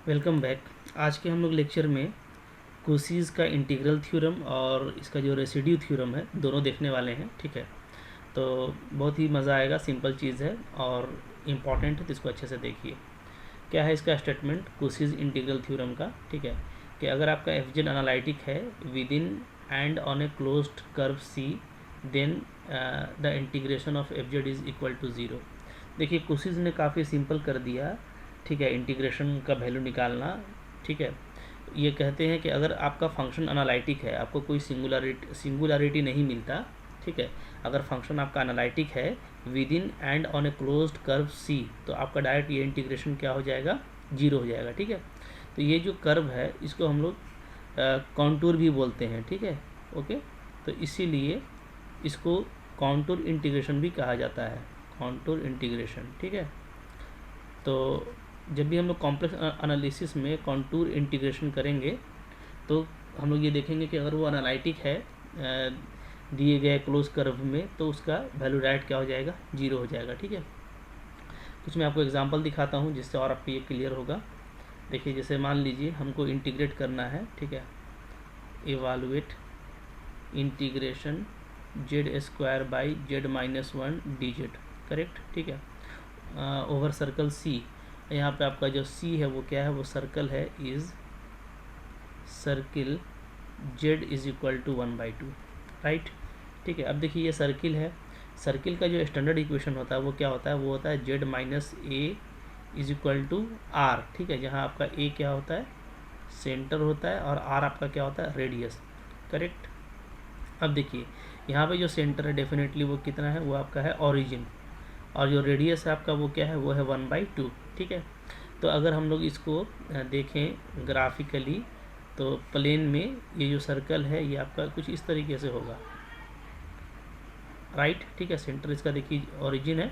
Welcome back. आज के हम लोग लेक्चर में कोशीज़ का इंटीग्रल थ्योरम और इसका जो रेसिड्यू थ्योरम है दोनों देखने वाले हैं। ठीक है, तो बहुत ही मज़ा आएगा। सिंपल चीज़ है और इम्पॉर्टेंट है, तो इसको अच्छे से देखिए। क्या है इसका स्टेटमेंट कोशीज़ इंटीग्रल थ्योरम का। ठीक है, कि अगर आपका एफ जेड एनालिटिक है within and on a closed curve C, then the integration of f z is equal to zero. देखिए कोशीज़ ने काफ़ी सिंपल कर दिया। ठीक है, इंटीग्रेशन का वैल्यू निकालना। ठीक है, ये कहते हैं कि अगर आपका फंक्शन एनालिटिक है, आपको कोई सिंगुलरिटी नहीं मिलता। ठीक है, अगर फंक्शन आपका एनालिटिक है within and on a closed curve C, तो आपका डायरेक्ट ये इंटीग्रेशन क्या हो जाएगा, जीरो हो जाएगा। ठीक है, तो ये जो कर्व है इसको हम लोग कॉन्टूर भी बोलते हैं। ठीक है, ओके, तो इसीलिए इसको कॉन्टूर इंटीग्रेशन भी कहा जाता है, कॉन्टूर इंटीग्रेशन। ठीक है, तो जब भी हम लोग कॉम्प्लेक्स एनालिसिस में कॉन्टूर इंटीग्रेशन करेंगे तो हम लोग ये देखेंगे कि अगर वो एनालिटिक है दिए गए क्लोज कर्व में, तो उसका वैल्यू डायरेक्ट क्या हो जाएगा, जीरो हो जाएगा। ठीक है, कुछ मैं आपको एग्जांपल दिखाता हूँ जिससे और आपको ये क्लियर होगा। देखिए, जैसे मान लीजिए हमको इंटीग्रेट करना है। ठीक है, evaluate integration Z square by z minus one D Z, correct. ठीक है, ओवर सर्कल सी। यहाँ पे आपका जो सी है वो क्या है, वो सर्कल है, is circle z is equal to 1/2, right. ठीक है, अब देखिए ये सर्किल है। सर्किल का जो स्टैंडर्ड इक्वेशन होता है वो क्या होता है, वो होता है z minus a is equal to r. ठीक है, जहाँ आपका ए क्या होता है, सेंटर होता है, और आर आपका क्या होता है, रेडियस, करेक्ट। अब देखिए यहाँ पे जो सेंटर है डेफिनेटली वो कितना है, वो आपका है ओरिजिन, और जो रेडियस है आपका वो क्या है, वो है 1/2। ठीक है, तो अगर हम लोग इसको देखें ग्राफिकली, तो प्लेन में ये जो सर्कल है ये आपका कुछ इस तरीके से होगा, राइट। ठीक है, सेंटर इसका देखिए ओरिजिन है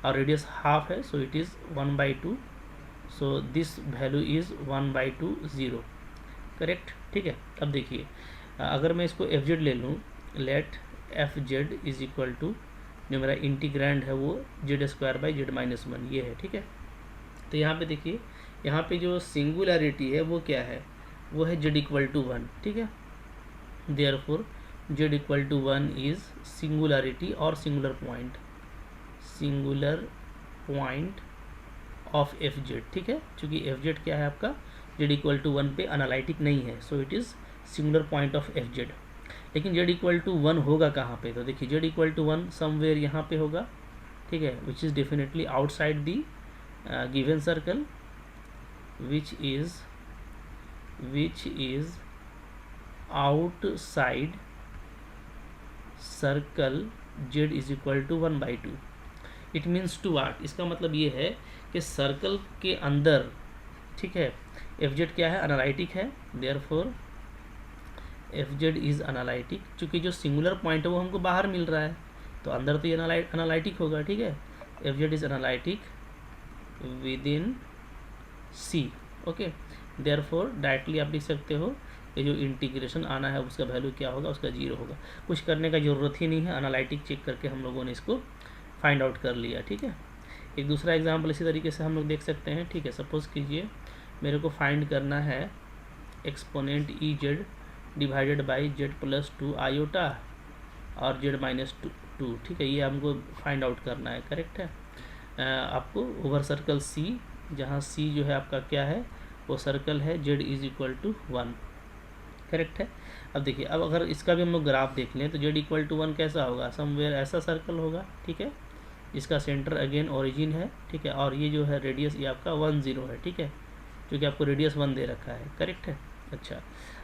और रेडियस हाफ है, so it is 1/2, so this value is 1/2 0, correct. ठीक है, अब देखिए अगर मैं इसको एफ जेड ले लूँ, let f z is equal to, जो मेरा इंटीग्रैंड है वो z square by z minus one ये है। ठीक है, तो यहाँ पे देखिए, यहाँ पे जो सिंगुलरिटी है वो क्या है, वो है जेड इक्वल टू वन। ठीक है, therefore z equal to one is singularity और singular point of f z. ठीक है, चूँकि एफ जेड क्या है आपका, जेड इक्वल टू वन पे एनालिटिक नहीं है, so it is singular point of f z. लेकिन जेड इक्वल टू वन होगा कहाँ पे, तो देखिए z equal to one somewhere यहाँ पे होगा। ठीक है, which is definitely outside the given circle, which is outside circle z is equal to 1/2। It means to what, इसका मतलब ये है कि सर्कल के अंदर, ठीक है, एफ जेड क्या है, एनालिटिक है, therefore f z is analytic. चूँकि जो सिंगुलर पॉइंट है वो हमको बाहर मिल रहा है, तो अंदर तो ये एनालिटिक होगा। ठीक है, f z is analytic within C, okay. Therefore directly आप लिख सकते हो ये जो इंटीग्रेशन आना है उसका वैल्यू क्या होगा, उसका जीरो होगा। कुछ करने का ज़रूरत ही नहीं है, एनालिटिक चेक करके हम लोगों ने इसको फाइंड आउट कर लिया। ठीक है, एक दूसरा एग्जांपल इसी तरीके से हम लोग देख सकते हैं। ठीक है, सपोज़ कीजिए मेरे को फाइंड करना है exponent E z divided by z plus 2 iota और जेड माइनस टू। ठीक है, ये हमको फाइंड आउट करना है, करेक्ट है। आपको ओवर सर्कल सी, जहाँ सी जो है आपका क्या है, वो सर्कल है z is equal to 1, correct है। अब देखिए, अब अगर इसका भी हम लोग ग्राफ देख लें तो जेड इक्वल टू 1 कैसा होगा, समवेयर ऐसा सर्कल होगा। ठीक है, इसका सेंटर अगेन ओरिजिन है। ठीक है, और ये जो है रेडियस ये आपका 1 0 है। ठीक है, क्योंकि आपको रेडियस 1 दे रखा है, करेक्ट है। अच्छा,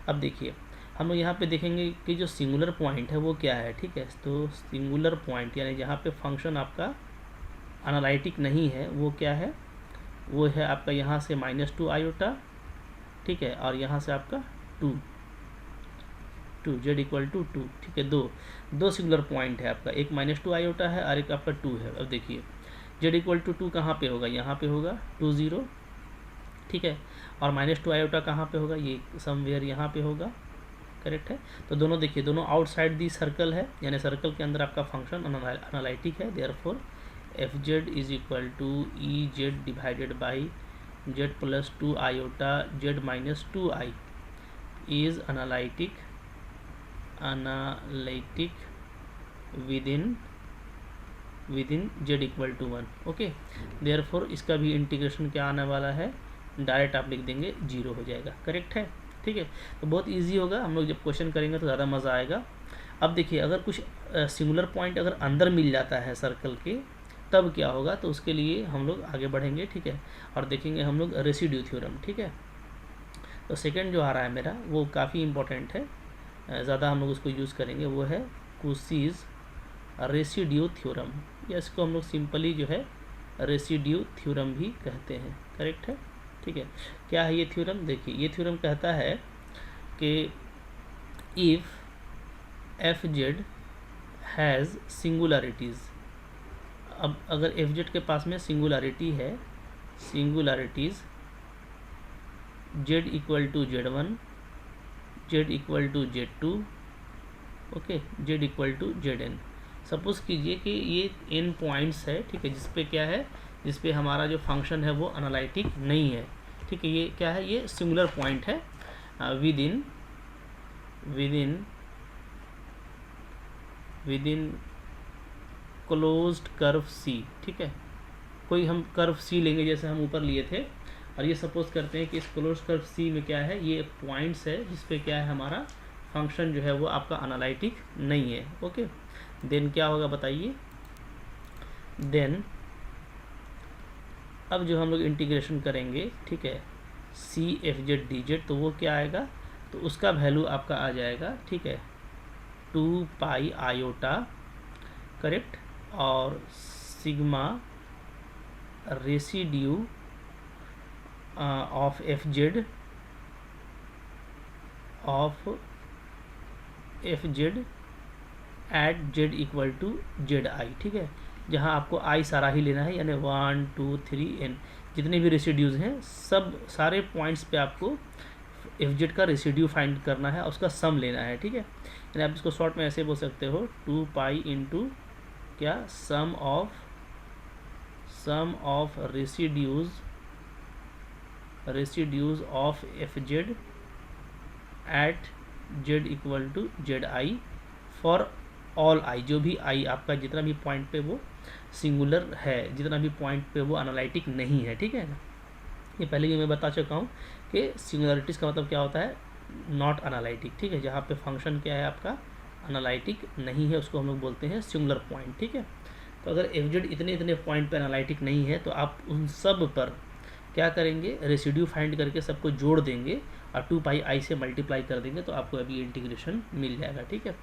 अब देखिए हम लोग यहाँ पे देखेंगे कि जो सिंगुलर पॉइंट है वो क्या है। ठीक है, तो सिंगुलर पॉइंट यानी जहाँ पे फंक्शन आपका एनालिटिक नहीं है वो क्या है, वो है आपका यहाँ से -2 आयोटा। ठीक है, और यहाँ से आपका 2 जेड इक्वल टू 2। ठीक है, दो सिंगुलर पॉइंट है आपका, एक -2 आयोटा है और एक आपका 2 है। अब देखिए जेड इक्वल टू 2 कहाँ पे होगा, यहाँ पे होगा 2 0। ठीक है, और -2 आयोटा कहाँ पे होगा, ये समवेयर यहाँ पे होगा, करेक्ट है। तो दोनों देखिए, दोनों आउटसाइड दी सर्कल है, यानी सर्कल के अंदर आपका फंक्शन एनालिटिक है। Therefore f z is equal to e z divided by z plus 2 iota z minus 2i is analytic within z equal to 1। Okay, therefore इसका भी इंटीग्रेशन क्या आने वाला है, डायरेक्ट आप लिख देंगे 0 हो जाएगा। करेक्ट है, ठीक है। तो बहुत इजी होगा, हम लोग जब क्वेश्चन करेंगे तो ज़्यादा मज़ा आएगा। अब देखिए, अगर कुछ सिंगुलर पॉइंट अगर अंदर मिल जाता है सर्कल के, तब क्या होगा, तो उसके लिए हम लोग आगे बढ़ेंगे, ठीक है, और देखेंगे हम लोग रेसिड्यू थ्योरम, ठीक है। तो सेकंड जो आ रहा है मेरा, वो काफ़ी इंपॉर्टेंट है, ज़्यादा हम लोग उसको यूज़ करेंगे, वो है कुसीज रेसिड्यू थ्योरम, या इसको हम लोग सिंपली जो है रेसिड्यू थ्योरम भी कहते हैं। करेक्ट है, ठीक है। क्या है ये थ्योरम, देखिए ये थ्योरम कहता है कि if f z has singularities, अब अगर एफ जेड के पास में सिंगुलरिटी है, singularities z equal to z one, z equal to z two, okay, z equal to z n. Suppose कीजिए कि ये एन पॉइंट्स है, ठीक है, जिसपे क्या है, जिसपे हमारा जो फंक्शन है वो एनालिटिक नहीं है, ठीक है। ये क्या है, ये सिंगुलर पॉइंट है विदिन क्लोज्ड कर्व सी, ठीक है। कोई हम कर्व सी लेंगे जैसे हम ऊपर लिए थे, और ये सपोज करते हैं कि इस क्लोज कर्व सी में क्या है, ये पॉइंट्स है जिसपे क्या है हमारा फंक्शन जो है वो आपका एनालिटिक नहीं है। ओके, देन क्या होगा बताइए, देन अब जो हम लोग इंटीग्रेशन करेंगे, ठीक है, C f z d z, तो वो क्या आएगा, तो उसका वैल्यू आपका आ जाएगा, ठीक है, 2 पाई आयोटा, करेक्ट, और sigma residue of f z at z equal to z i, ठीक है, जहाँ आपको आई सारा ही लेना है, यानी 1 2 3 n जितने भी रेसिड्यूज़ हैं, सब सारे पॉइंट्स पे आपको एफ जेड का रेसिड्यू फाइंड करना है, उसका सम लेना है, ठीक है। यानी आप इसको शॉर्ट में ऐसे बोल सकते हो, 2 पाई इंटू क्या, sum of residues of f z at z equal to z i for all i, जो भी आई आपका जितना भी पॉइंट पे वो सिंगुलर है, जितना भी पॉइंट पे वो एनालिटिक नहीं है, ठीक है ना। ये पहले भी मैं बता चुका हूँ कि सिंगुलरिटीज़ का मतलब क्या होता है, नॉट एनालिटिक, ठीक है। जहाँ पे फंक्शन क्या है आपका एनालिटिक नहीं है, उसको हम लोग बोलते हैं सिंगुलर पॉइंट, ठीक है। तो अगर एफ जेड इतने पॉइंट पे एनालिटिक नहीं है, तो आप उन सब पर क्या करेंगे, रेसिड्यू फाइंड करके सबको जोड़ देंगे और 2 पाई आई से मल्टीप्लाई कर देंगे, तो आपको अभी इंटीग्रेशन मिल जाएगा, ठीक है।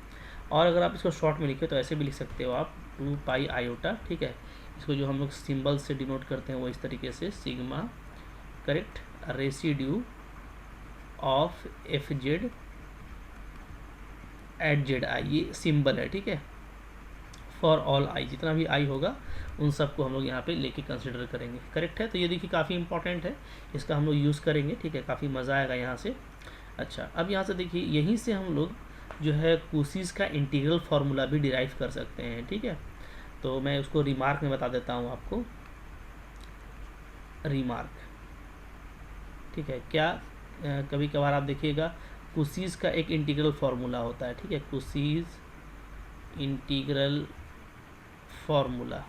और अगर आप इसको शॉर्ट में लिखे तो ऐसे भी लिख सकते हो आप, 2 पाई आयोटा, ठीक है। इसको जो हम लोग सिंबल से डिनोट करते हैं वो इस तरीके से, sigma, correct, residue of f z at z i, ये सिंबल है, ठीक है, फॉर ऑल आई, जितना भी आई होगा उन सबको हम लोग यहाँ पे लेके कंसिडर करेंगे। करेक्ट है, तो ये देखिए काफ़ी इंपॉर्टेंट है, इसका हम लोग यूज़ करेंगे, ठीक है, काफ़ी मज़ा आएगा यहाँ से। अच्छा, अब यहाँ से देखिए, यहीं से हम लोग जो है कुसीज का इंटीग्रल फार्मूला भी डिराइव कर सकते हैं, ठीक है। तो मैं उसको रिमार्क में बता देता हूँ आपको, रिमार्क, ठीक है। क्या कभी कभार आप देखिएगा कुसीज का एक इंटीग्रल फार्मूला होता है, ठीक है, कुसीज इंटीग्रल फार्मूला,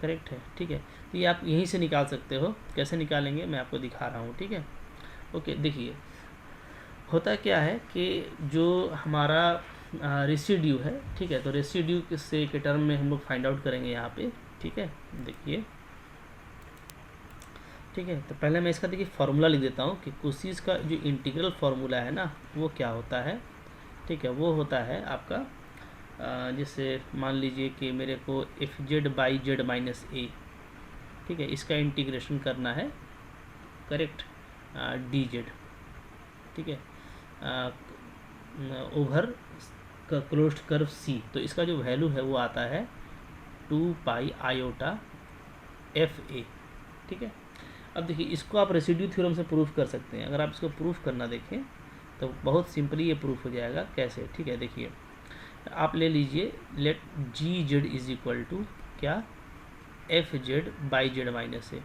करेक्ट है, ठीक है। तो ये आप यहीं से निकाल सकते हो, कैसे निकालेंगे मैं आपको दिखा रहा हूँ, ठीक है। ओके, देखिए होता क्या है कि जो हमारा रेसिड्यू है, ठीक है, तो रेसिड्यू से के टर्म में हम लोग फाइंड आउट करेंगे यहाँ पे, ठीक है। देखिए, ठीक है, तो पहले मैं इसका देखिए फार्मूला लिख देता हूँ कि कुसीज का जो इंटीग्रल फार्मूला है ना, वो क्या होता है, ठीक है, वो होता है आपका जैसे मान लीजिए कि मेरे को f z by z minus a, ठीक है, इसका इंटीग्रेशन करना है, करेक्ट, डी जेड, ठीक है, ओवर क्लोज्ड कर्व सी, तो इसका जो वैल्यू है वो आता है 2 पाई आयोटा एफ ए, ठीक है। अब देखिए, इसको आप रेसिड्यू थ्योरम से प्रूफ कर सकते हैं। अगर आप इसको प्रूफ करना देखें तो बहुत सिंपली ये प्रूफ हो जाएगा, कैसे, ठीक है। देखिए, आप ले लीजिए, let g z is equal to क्या, f z by z minus a,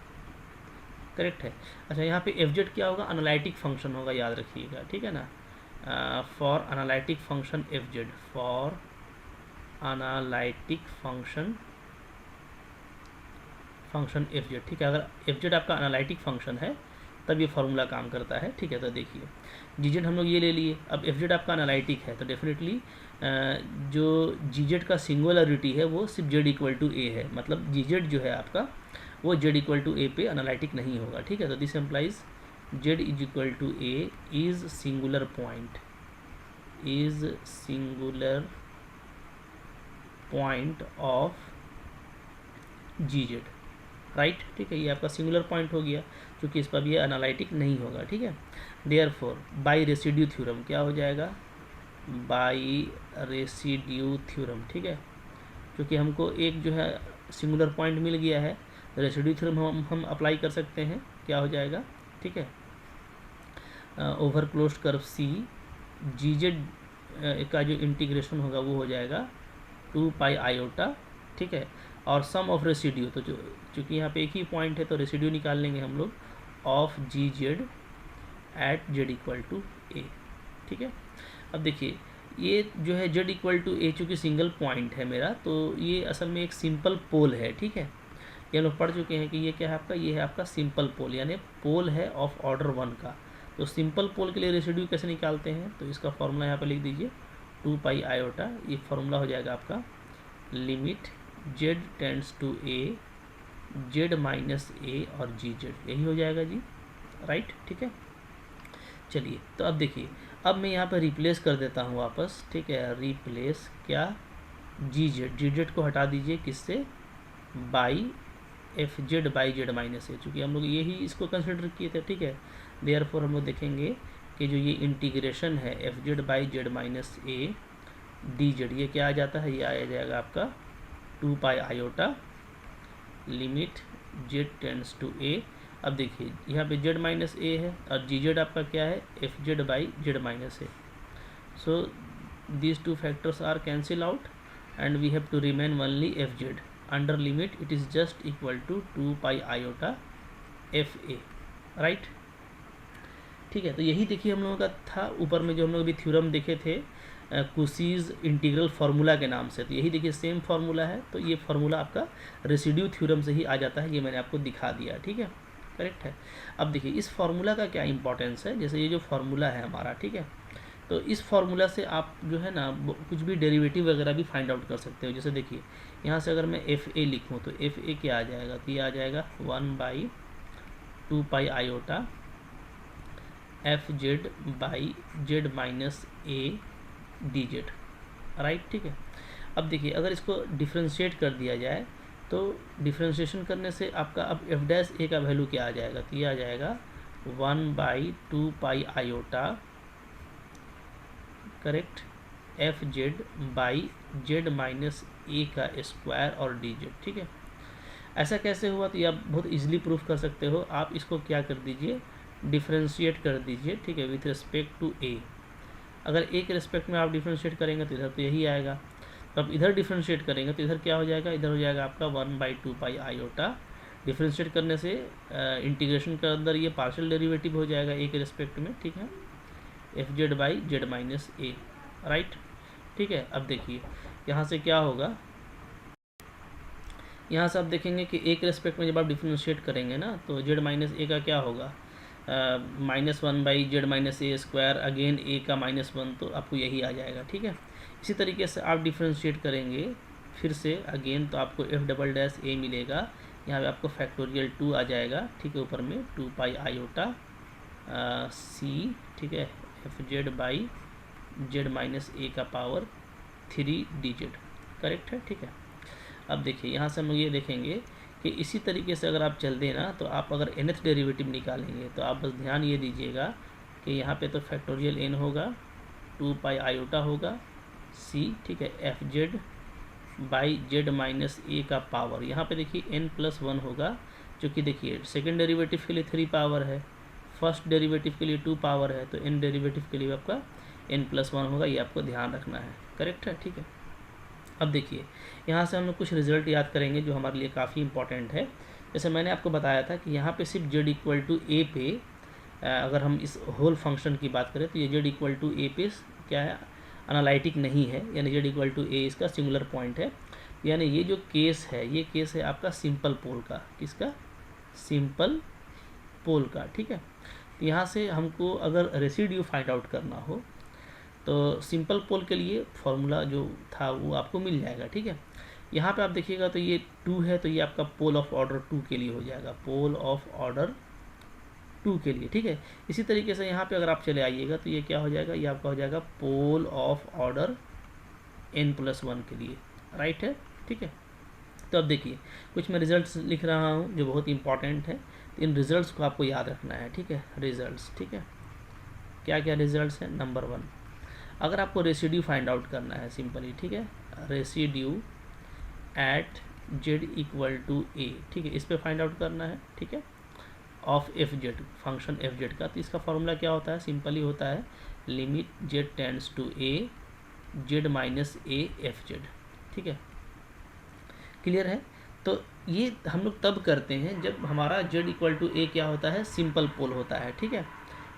correct है। अच्छा, यहाँ पे एफ जेड क्या होगा, एनालिटिक फंक्शन होगा, याद रखिएगा, ठीक है ना। For analytic function F Z, for analytic function F z, ठीक है। अगर एफ जेड आपका एनालिटिक फंक्शन है तब ये फार्मूला काम करता है, ठीक है। तो देखिए जी जेड हम लोग ये ले लिए, अब एफ जेड आपका एनालिटिक है तो डेफिनेटली जो जी जेड का सिंगुलरिटी है वो सिर्फ जेड इक्वल टू ए है, मतलब जी जेड जो है आपका वो जेड इक्वल टू ए पे एनालिटिक नहीं होगा, ठीक है। तो this implies z is equal to a is singular point, is singular point of g z, right, ठीक है। ये आपका सिंगुलर पॉइंट हो गया क्योंकि इस पर भी ये एनालिटिक नहीं होगा, ठीक है। देयरफॉर बाय रेसिड्यू थ्योरम क्या हो जाएगा, बाय रेसिड्यू थ्योरम, ठीक है। क्योंकि हमको एक जो है सिंगुलर पॉइंट मिल गया है, रेसिड्यू थ्योरम हम अप्लाई कर सकते हैं, क्या हो जाएगा, ठीक है। ओवर क्लोज्ड कर्व सी जी जेड का जो इंटीग्रेशन होगा वो हो जाएगा 2 पाई आयोटा, ठीक है। और सम ऑफ रेसिड्यू, तो जो चूँकि यहाँ पे एक ही पॉइंट है तो रेसिड्यू निकाल लेंगे हम लोग of g z at z equal to a, ठीक है। अब देखिए ये जो है जेड इक्वल टू ए, चूँकि सिंगल पॉइंट है मेरा, तो ये असल में एक सिंपल पोल है, ठीक है। ये हम लोग पढ़ चुके हैं कि ये क्या है आपका, ये है आपका सिंपल पोल, यानी पोल है ऑफ ऑर्डर 1 का। तो सिंपल पोल के लिए रेसिड्यू कैसे निकालते हैं, तो इसका फॉर्मूला यहाँ पे लिख दीजिए 2 पाई आयोटा, ये फॉर्मूला हो जाएगा आपका limit z tends to a z minus a और जी जेड, यही हो जाएगा जी, राइट, ठीक है। चलिए तो अब देखिए, अब मैं यहाँ पर रिप्लेस कर देता हूँ वापस, ठीक है। रिप्लेस क्या, जी जेड को हटा दीजिए, किससे, by f z by z minus a, चूँकि हम लोग यही इसको कंसिडर किए थे, ठीक है। देयरफॉर हम लोग देखेंगे कि जो ये इंटीग्रेशन है f z by z minus A D Z, ये क्या आ जाता है, ये आ जाएगा आपका 2 pi iota limit z tends to a. अब देखिए यहाँ पे जेड माइनस ए है और जी जेड आपका क्या है, f z by z minus a. So these two factors are cancel out and we have to remain only f z under limit it is just equal to 2 pi iota f a, right, ठीक है। तो यही देखिए हम लोगों का था ऊपर में जो हम लोग अभी थ्योरम देखे थे कुसीज इंटीग्रल फार्मूला के नाम से, तो यही देखिए सेम फार्मूला है। तो ये फार्मूला आपका रेसिड्यू थ्योरम से ही आ जाता है, ये मैंने आपको दिखा दिया, ठीक है, करेक्ट है। अब देखिए इस फार्मूला का क्या इंपॉर्टेंस है, जैसे ये जो फार्मूला है हमारा, ठीक है, तो इस फार्मूला से आप जो है ना कुछ भी डेरिवेटिव वगैरह भी फाइंड आउट कर सकते हो। जैसे देखिए यहाँ से अगर मैं एफ ए लिखूँ तो एफ ए क्या आ जाएगा, तो ये आ जाएगा 1/2 pi iota F z by z minus A D Z, right, ठीक है। अब देखिए अगर इसको डिफ्रेंशिएट कर दिया जाए तो डिफ्रेंशिएशन करने से आपका अब एफ डैश ए का वैल्यू क्या आ जाएगा, तो ये आ जाएगा 1/2 pi iota, correct, f z by z minus a का स्क्वायर और डी जेड, ठीक है। ऐसा कैसे हुआ, तो ये आप बहुत इजीली प्रूफ कर सकते हो। आप इसको क्या कर दीजिए, डिफ्रेंशिएट कर दीजिए, ठीक है, विथ रिस्पेक्ट टू ए। अगर ए के रिस्पेक्ट में आप डिफ्रेंशिएट करेंगे तो इधर तो यही आएगा, तो अब इधर डिफ्रेंशिएट करेंगे तो इधर क्या हो जाएगा, इधर हो जाएगा आपका 1/2 पाई आयोटा। डिफ्रेंशिएट करने से इंटीग्रेशन के अंदर ये पार्शियल डेरिवेटिव हो जाएगा ए के रिस्पेक्ट में, ठीक है, f z by z minus A, right, ठीक है। अब देखिए यहाँ से क्या होगा, यहाँ से आप देखेंगे कि ए के रिस्पेक्ट में जब आप डिफ्रेंशिएट करेंगे ना तो जेड माइनस ए का क्या होगा, -1 by z minus a square, again a का -1, तो आपको यही आ जाएगा, ठीक है। इसी तरीके से आप डिफ्रेंशिएट करेंगे फिर से अगेन तो आपको एफ डबल डैश ए मिलेगा, यहाँ पे आपको फैक्टोरियल 2 आ जाएगा, ठीक है, ऊपर में 2 पाई आयोटा सी, ठीक है, f z by z minus a का पावर 3 डी जेड, करेक्ट है, ठीक है। अब देखिए यहाँ से हम ये देखेंगे कि इसी तरीके से अगर आप चल दें ना तो आप अगर nth डेरिवेटिव निकालेंगे तो आप बस ध्यान ये दीजिएगा कि यहाँ पे तो फैक्टोरियल n होगा, 2 पाई आयोटा होगा c, ठीक है, f z by z minus a का पावर, यहाँ पे देखिए n+1 होगा, जो कि देखिए सेकेंड डेरिवेटिव के लिए 3 पावर है, फर्स्ट डेरिवेटिव के लिए 2 पावर है, तो n डेरिवेटिव के लिए आपका n+1 होगा, ये आपको ध्यान रखना है, करेक्ट है, ठीक है। अब देखिए यहाँ से हम लोग कुछ रिजल्ट याद करेंगे जो हमारे लिए काफ़ी इंपॉर्टेंट है। जैसे मैंने आपको बताया था कि यहाँ पे सिर्फ z इक्वल टू ए पे अगर हम इस होल फंक्शन की बात करें तो ये z इक्वल टू ए पे क्या है, एनालिटिक नहीं है, यानी z इक्वल टू ए इसका सिंगुलर पॉइंट है। यानी ये जो केस है, ये केस है आपका सिंपल पोल का। किसका? सिंपल पोल का। ठीक है, तो यहाँ से हमको अगर रेसिड्यू फाइंड आउट करना हो तो सिंपल पोल के लिए फॉर्मूला जो था वो आपको मिल जाएगा। ठीक है, यहाँ पे आप देखिएगा तो ये 2 है, तो ये आपका पोल ऑफ ऑर्डर 2 के लिए हो जाएगा, पोल ऑफ ऑर्डर 2 के लिए। ठीक है, इसी तरीके से यहाँ पे अगर आप चले आइएगा तो ये क्या हो जाएगा, ये आपका हो जाएगा पोल ऑफ ऑर्डर n+1 के लिए। राइट है। ठीक है, तो अब देखिए कुछ मैं रिजल्ट्स लिख रहा हूँ जो बहुत इंपॉर्टेंट है, तो इन रिजल्ट्स को आपको याद रखना है। ठीक है, रिजल्ट्स। ठीक है, क्या क्या रिजल्ट्स हैं? नंबर 1, अगर आपको रेसिड्यू फाइंड आउट करना है सिंपली, ठीक है, residue at z equal to a, ठीक है, इस पे फाइंड आउट करना है। ठीक है, of f Z, function F z का। तो इसका फॉर्मूला क्या होता है? सिंपली होता है limit z tends to a z minus a f z. ठीक है, क्लियर है? तो ये हम लोग तब करते हैं जब हमारा z इक्वल टू ए क्या होता है? सिंपल पोल होता है। ठीक है,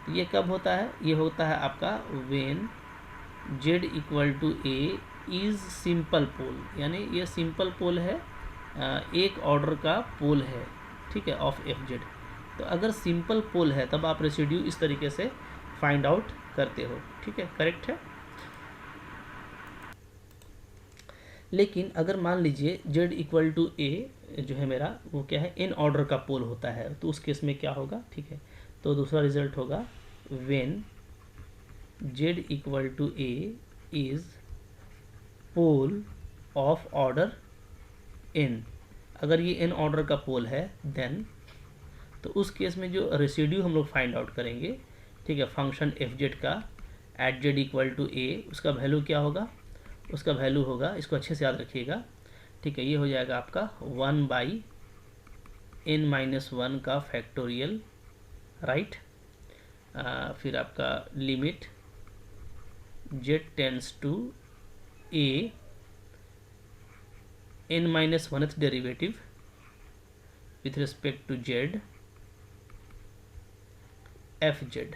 तो ये कब होता है? ये होता है आपका when z equal to a is simple pole, यानी ये सिंपल पोल है, एक ऑर्डर का पोल है। ठीक है, ऑफ एफ जेड। तो अगर सिंपल पोल है तब आप रेसिड्यू इस तरीके से फाइंड आउट करते हो। ठीक है, करेक्ट है। लेकिन अगर मान लीजिए z इक्वल टू ए जो है मेरा वो क्या है? इन ऑर्डर का पोल होता है, तो उस केस में क्या होगा? ठीक है, तो दूसरा रिजल्ट होगा when z equal to a is pole of order n। अगर ये n ऑर्डर का पोल है देन, तो उस केस में जो रेसिड्यू हम लोग फाइंड आउट करेंगे, ठीक है, फंक्शन एफ जेड का एट जेड इक्वल टू ए, उसका वैल्यू क्या होगा? उसका वैल्यू होगा, इसको अच्छे से याद रखिएगा। ठीक है, ये हो जाएगा आपका 1/n-1 का फैक्टोरियल। राइट, फिर आपका limit z tends to a n-1th derivative with respect to z f z.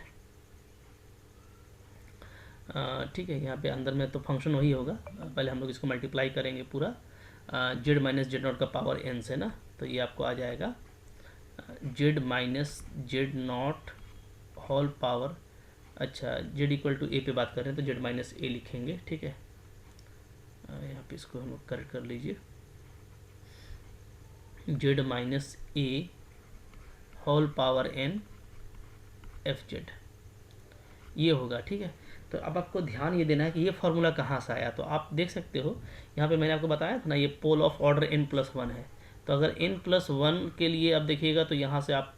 ठीक है, यहाँ पे अंदर में तो फंक्शन वही होगा, पहले हम लोग इसको मल्टीप्लाई करेंगे पूरा z माइनस जेड नॉट का पावर n से ना, तो ये आपको आ जाएगा z minus z naught whole power. अच्छा, z इक्वल टू ए पे बात कर रहे हैं तो z माइनस ए लिखेंगे। ठीक है, यहाँ पे इसको हम लोग करेक्ट कर लीजिए, z minus a whole power n f z, ये होगा। ठीक है, तो अब आपको ध्यान ये देना है कि ये फार्मूला कहाँ से आया। तो आप देख सकते हो यहाँ पे मैंने आपको बताया था ना, ये पोल ऑफ ऑर्डर n+1 है। तो अगर n+1 के लिए आप देखिएगा तो यहाँ से आप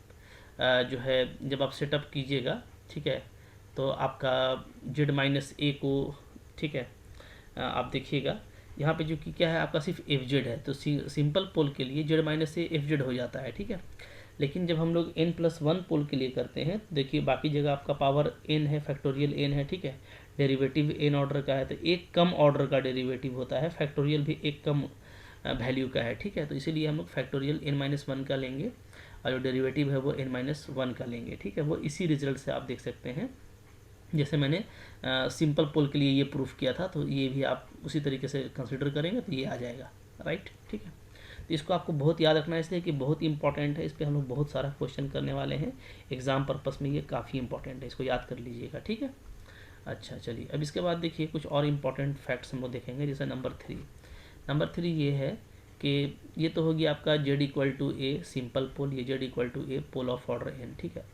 जो है जब आप सेटअप कीजिएगा, ठीक है, तो आपका z माइनस ए को, ठीक है, आप देखिएगा यहाँ पे जो कि क्या है आपका सिर्फ एफ जेड है, तो सिंपल पोल के लिए z minus a f Z हो जाता है। ठीक है, लेकिन जब हम लोग n+1 पोल के लिए करते हैं, देखिए बाकी जगह आपका पावर n है, फैक्टोरियल n है। ठीक है, डेरिवेटिव n ऑर्डर का है, तो एक कम ऑर्डर का डेरिवेटिव होता है, फैक्टोरियल भी एक कम वैल्यू का है। ठीक है, तो इसीलिए हम लोग फैक्टोरियल n-1 का लेंगे और जो डेरिवेटिव है वो n-1 का लेंगे। ठीक है, वो इसी रिजल्ट से आप देख सकते हैं, जैसे मैंने सिंपल पोल के लिए ये प्रूफ किया था, तो ये भी आप उसी तरीके से कंसिडर करेंगे तो ये आ जाएगा। राइट, ठीक है, तो इसको आपको बहुत याद रखना है, इसलिए कि बहुत इंपॉर्टेंट है, इस पर हम लोग बहुत सारा क्वेश्चन करने वाले हैं एग्जाम पर्पस में, ये काफ़ी इंपॉर्टेंट है, इसको याद कर लीजिएगा। ठीक है, अच्छा चलिए, अब इसके बाद देखिए कुछ और इम्पॉर्टेंट फैक्ट्स हम लोग देखेंगे। जैसे नंबर 3 ये है कि ये तो होगी आपका z equal to a simple pole, ये z equal to a pole of order n। ठीक है,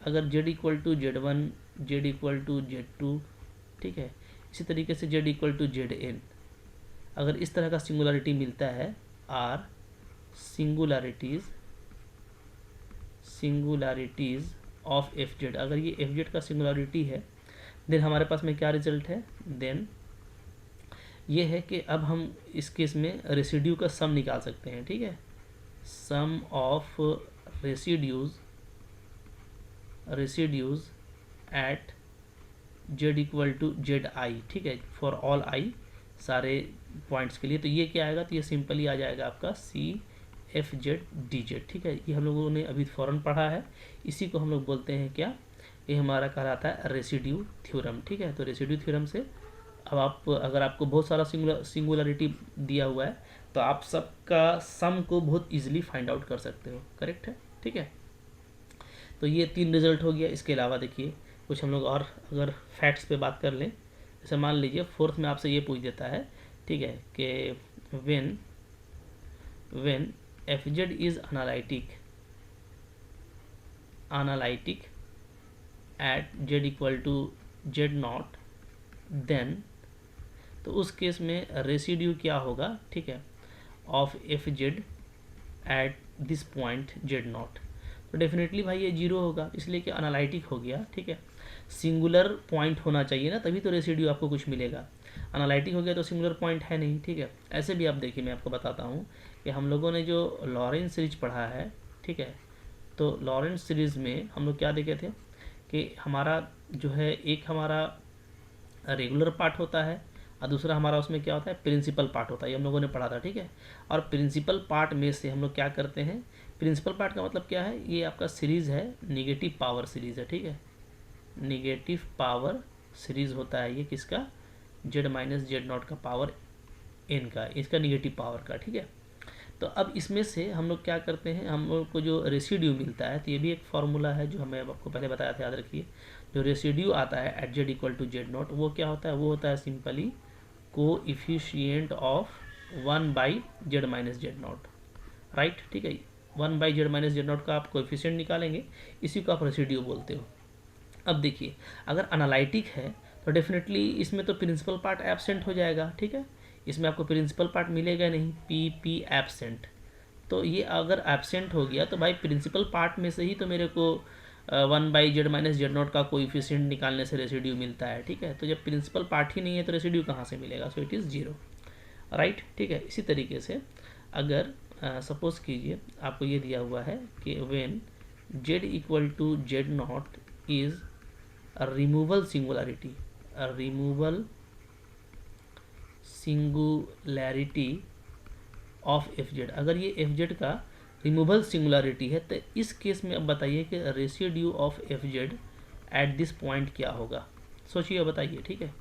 अगर z equal to z1, z equal to z2, ठीक है, इसी तरीके से z इक्वल टू zn, अगर इस तरह का सिंगुलरिटी मिलता है, आर सिंगुलरिटीज़ ऑफ एफ जेड, अगर ये एफ जेड का सिंगुलरिटी है, देन हमारे पास में क्या रिजल्ट है? देन ये है कि अब हम इस केस में रेसिड्यू का सम निकाल सकते हैं। ठीक है, sum of residues at z equal to z i. ठीक है, फॉर ऑल आई, सारे पॉइंट्स के लिए। तो ये क्या आएगा? तो ये सिंपली आ जाएगा आपका C f z d z. ठीक है, ये हम लोगों ने अभी फ़ौरन पढ़ा है। इसी को हम लोग बोलते हैं क्या, ये हमारा कहलाता है रेसिड्यू थ्योरम। ठीक है, तो रेसिड्यू थ्योरम से अब आप अगर आपको बहुत सारा सिंगुलरिटी दिया हुआ है तो आप सबका सम को बहुत इजीली फाइंड आउट कर सकते हो। करेक्ट है, ठीक है। तो ये 3 रिजल्ट हो गया। इसके अलावा देखिए कुछ हम लोग और अगर फैक्ट्स पे बात कर लें, जैसे मान लीजिए फोर्थ में आपसे ये पूछ देता है, ठीक है, कि when f z is analytic at z equal to z naught, then तो उस केस में रेसिड्यू क्या होगा, ठीक है, of f z at this point z naught. तो डेफिनेटली भाई ये 0 होगा, इसलिए कि अनालिटिक हो गया। ठीक है, सिंगुलर पॉइंट होना चाहिए ना, तभी तो रेसिड्यू आपको कुछ मिलेगा। अनालिटिक हो गया तो सिंगुलर पॉइंट है नहीं। ठीक है, ऐसे भी आप देखिए, मैं आपको बताता हूँ कि हम लोगों ने जो लॉरेंस सीरीज पढ़ा है, ठीक है, तो लॉरेंस सीरीज में हम लोग क्या देखे थे कि हमारा जो है एक हमारा रेगुलर पार्ट होता है और दूसरा हमारा उसमें क्या होता है, प्रिंसिपल पार्ट होता है। ये हम लोगों ने पढ़ा था। ठीक है, और प्रिंसिपल पार्ट में से हम लोग क्या करते हैं, प्रिंसिपल पार्ट का मतलब क्या है, ये आपका सीरीज़ है, निगेटिव पावर सीरीज़ है। ठीक है, निगेटिव पावर सीरीज़ होता है ये किसका, जेड माइनस जेड नॉट का पावर एन का, इसका निगेटिव पावर का। ठीक है, तो अब इसमें से हम लोग क्या करते हैं, हम लोग को जो रेसिड्यू मिलता है, तो ये भी एक फार्मूला है जो हमें आपको पहले बताया था, याद रखिए। जो रेसिड्यू आता है at z equal to z nought, वो क्या होता है, वो होता है simply coefficient of 1 by z minus z nought. Right, ठीक है, 1 by z minus z not का आप कोएफिशिएंट निकालेंगे, इसी को आप रेसिड्यू बोलते हो। अब देखिए, अगर अनालिटिक है तो डेफिनेटली इसमें तो प्रिंसिपल पार्ट एब्सेंट हो जाएगा। ठीक है, इसमें आपको प्रिंसिपल पार्ट मिलेगा नहीं, पी एब्सेंट। तो ये अगर एब्सेंट हो गया तो भाई प्रिंसिपल पार्ट में से ही तो मेरे को 1 by z minus z not का कोएफिशिएंट निकालने से रेसिड्यू मिलता है। ठीक है, तो जब प्रिंसिपल पार्ट ही नहीं है तो रेसिड्यू कहाँ से मिलेगा, सो इट इज़ 0। राइट, ठीक है। इसी तरीके से अगर सपोज कीजिए आपको ये दिया हुआ है कि when z equal to z nought is removal singularity, singularity of f z, अगर ये एफ जेड का रिमूवल सिंगुलरिटी है तो इस केस में अब बताइए कि residue of f z at this point क्या होगा, सोचिए बताइए। ठीक है,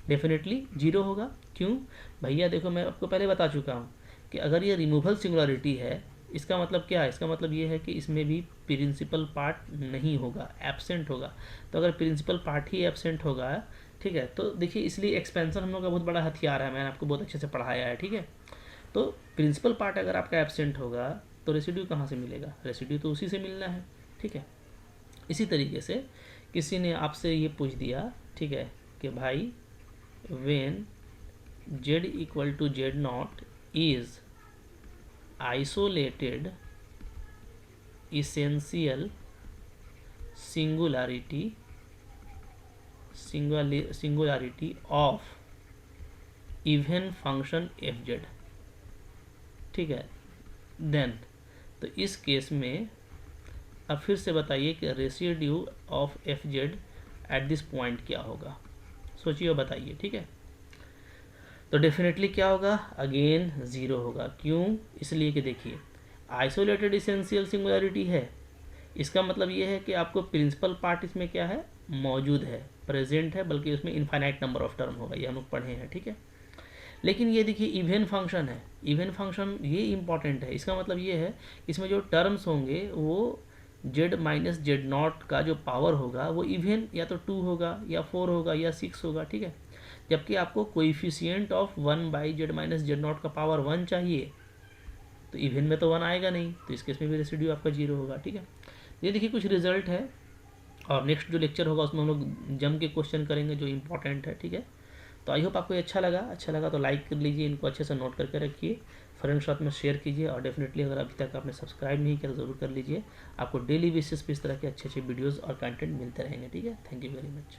डेफिनेटली 0 होगा। क्यों भैया, देखो मैं आपको पहले बता चुका हूँ कि अगर ये रिमूवल सिंगुलरिटी है, इसका मतलब क्या है, इसका मतलब ये है कि इसमें भी प्रिंसिपल पार्ट नहीं होगा, एब्सेंट होगा। तो अगर प्रिंसिपल पार्ट ही एब्सेंट होगा, ठीक है, तो देखिए इसलिए एक्सपेंशन हम लोग का बहुत बड़ा हथियार है, मैंने आपको बहुत अच्छे से पढ़ाया है। ठीक है, तो प्रिंसिपल पार्ट अगर आपका एब्सेंट होगा तो रेसिड्यू कहाँ से मिलेगा, रेसिड्यू तो उसी से मिलना है। ठीक है, इसी तरीके से किसी ने आपसे ये पूछ दिया, ठीक है, कि भाई when z equal to z nought is isolated essential singularity of even function fz, ठीक है, देन तो इस केस में अब फिर से बताइए कि residue of f z at this point क्या होगा, सोचिए और बताइए। ठीक है, तो डेफिनेटली क्या होगा, अगेन 0 होगा। क्यों, इसलिए कि देखिए आइसोलेटेड इसेंशियल सिंगुलरिटी है, इसका मतलब ये है कि आपको प्रिंसिपल पार्ट इसमें क्या है, मौजूद है, प्रेजेंट है, बल्कि उसमें इनफाइनाइट नंबर ऑफ टर्म होगा, ये हम लोग पढ़े हैं। ठीक है, लेकिन ये देखिए इवन फंक्शन है, इवन फंक्शन ये इंपॉर्टेंट है। इसका मतलब ये है इसमें जो टर्म्स होंगे वो जेड माइनस जेड नॉट का जो पावर होगा वो इवन या तो 2 होगा या 4 होगा या 6 होगा। ठीक है, जबकि आपको coefficient of 1 by z minus z not का पावर 1 चाहिए, तो इवन में तो 1 आएगा नहीं, तो इस केस में भी रेसिड्यू आपका 0 होगा। ठीक है, ये देखिए कुछ रिजल्ट है, और नेक्स्ट जो लेक्चर होगा उसमें हम लोग जम के क्वेश्चन करेंगे जो इंपॉर्टेंट है। ठीक है, तो आई होप आपको ये अच्छा लगा तो लाइक कर लीजिए, इनको अच्छे से नोट करके रखिए, फ्रेंड्स साथ में शेयर कीजिए, और डेफिनेटली अगर अभी तक आपने सब्सक्राइब नहीं किया तो ज़रूर कर लीजिए। आपको डेली बेसिस पे इस तरह के अच्छे वीडियोज़ और कंटेंट मिलते रहेंगे। ठीक है, थैंक यू वेरी मच।